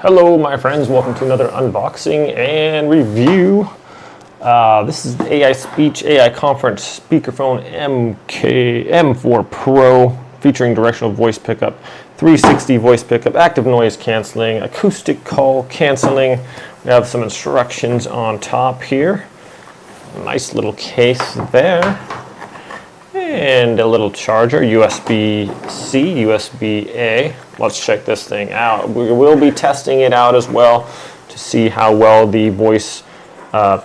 Hello my friends, welcome to another unboxing and review. This is the AISPEECH AI Conference Speakerphone M4 Pro featuring directional voice pickup, 360 voice pickup, active noise cancelling, acoustic call cancelling. We have some instructions on top here. Nice little case there. And a little charger, USB-C, USB-A. Let's check this thing out. We will be testing it out as well to see how well the voice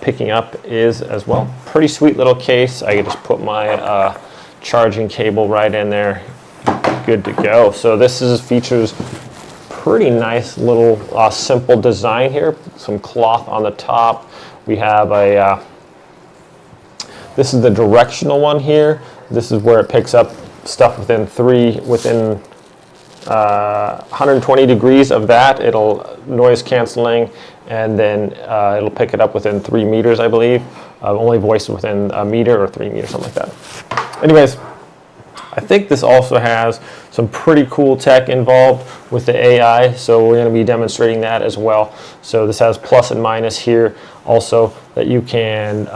picking up is as well. Pretty sweet little case. I can just put my charging cable right in there. Good to go. So this features pretty nice little simple design here. Some cloth on the top. We have a this is the directional one here. This is where it picks up stuff within 120 degrees of that. It'll noise canceling, and then it'll pick it up within 3 meters, I believe. Only voice within a meter or 3 meters, something like that. Anyways, I think this also has some pretty cool tech involved with the AI, so we're going to be demonstrating that as well. So this has plus and minus here also that you can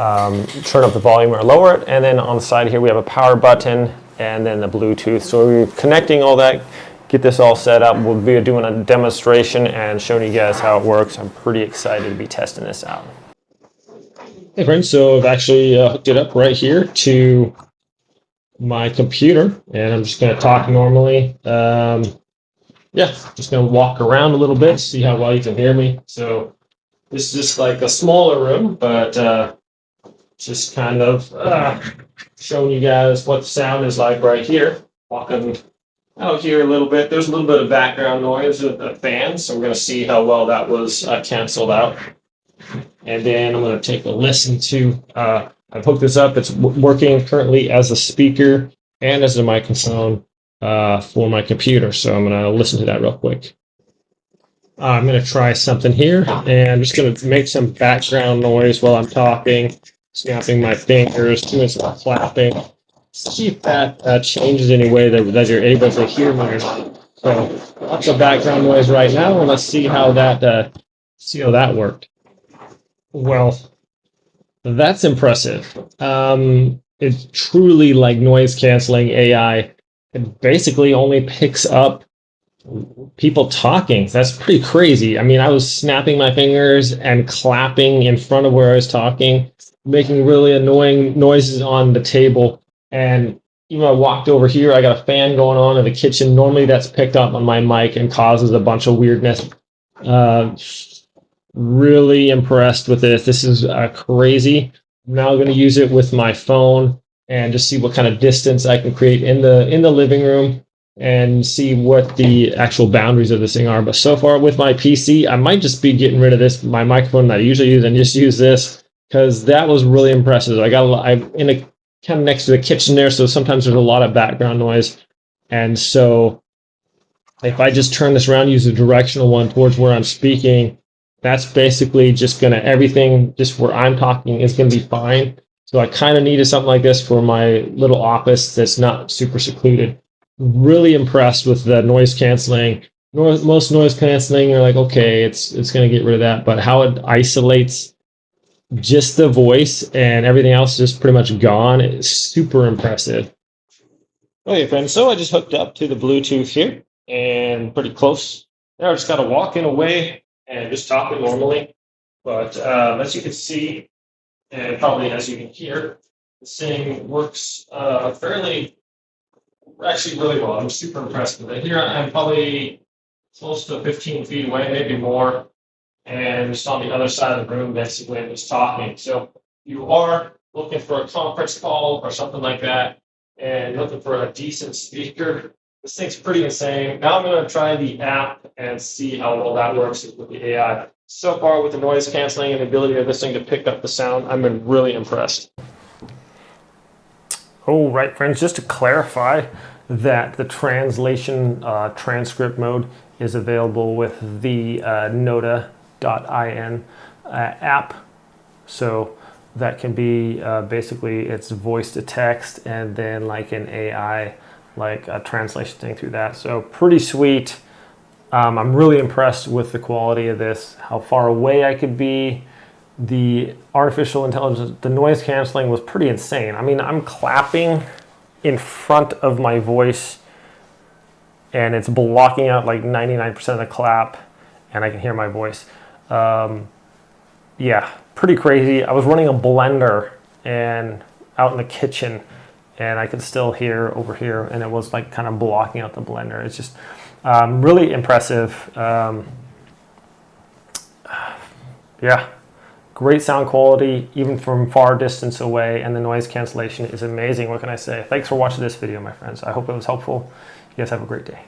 turn up the volume or lower it, and then on the side here we have a power button and then the Bluetooth. So we're connecting all that, get this all set up. We'll be doing a demonstration and showing you guys how it works. I'm pretty excited to be testing this out. Hey friends, so I've actually hooked it up right here to my computer, and I'm just going to talk normally. Yeah, just going to walk around a little bit, see how well you can hear me. So this is just like a smaller room, but just kind of showing you guys what the sound is like right here. Walking out here a little bit. There's a little bit of background noise with the fan, so we're going to see how well that was canceled out. And then I'm going to take a listen to I've hooked this up. It's working currently as a speaker and as a microphone for my computer. So I'm going to listen to that real quick. I'm going to try something here, and I'm just going to make some background noise while I'm talking, snapping my fingers, doing some clapping. See if that changes any way that you're able to hear me or not. So lots of background noise right now, and let's see how that worked. Well, that's impressive. It's truly like noise canceling AI. It basically only picks up people talking. That's pretty crazy. I mean, I was snapping my fingers and clapping in front of where I was talking, making really annoying noises on the table. And even I walked over here, I got a fan going on in the kitchen. Normally that's picked up on my mic and causes a bunch of weirdness. Really impressed with this. This is crazy. I'm now going to use it with my phone and just see what kind of distance I can create in the living room and see what the actual boundaries of this thing are. But so far with my PC, I might just be getting rid of this, my microphone that I usually use, and just use this, because that was really impressive. I'm in a kind of next to the kitchen there, so sometimes there's a lot of background noise. And so if I just turn this around, use the directional one towards where I'm speaking, that's basically just going to, everything just where I'm talking is going to be fine. So I kind of needed something like this for my little office that's not super secluded. Really impressed with the noise canceling. Most noise canceling, you're like, okay, it's going to get rid of that. But how it isolates just the voice and everything else is just pretty much gone. It's super impressive. Okay, friends, so I just hooked up to the Bluetooth here and pretty close. Now I just got to walk in away and just talking normally. But as you can see, and probably as you can hear, this thing works actually really well. I'm super impressed with it. Here I'm probably close to 15 feet away, maybe more, and just on the other side of the room, basically, I'm just talking. So if you are looking for a conference call or something like that, and looking for a decent speaker, this thing's pretty insane. Now I'm going to try the app and see how well that works with the AI. So far, with the noise canceling and the ability of this thing to pick up the sound, I've been really impressed. Oh, right, friends, just to clarify that the translation transcript mode is available with the nota.in app. So that can be basically it's voice to text and then like an AI, like a translation thing through that. So pretty sweet. I'm really impressed with the quality of this, how far away I could be. The artificial intelligence, the noise canceling was pretty insane. I mean, I'm clapping in front of my voice and it's blocking out like 99% of the clap and I can hear my voice. Yeah, pretty crazy. I was running a blender and out in the kitchen and I could still hear over here and it was like kind of blocking out the blender. It's just really impressive. Yeah, great sound quality even from far distance away, and the noise cancellation is amazing. What can I say? Thanks for watching this video, my friends. I hope it was helpful. You guys have a great day.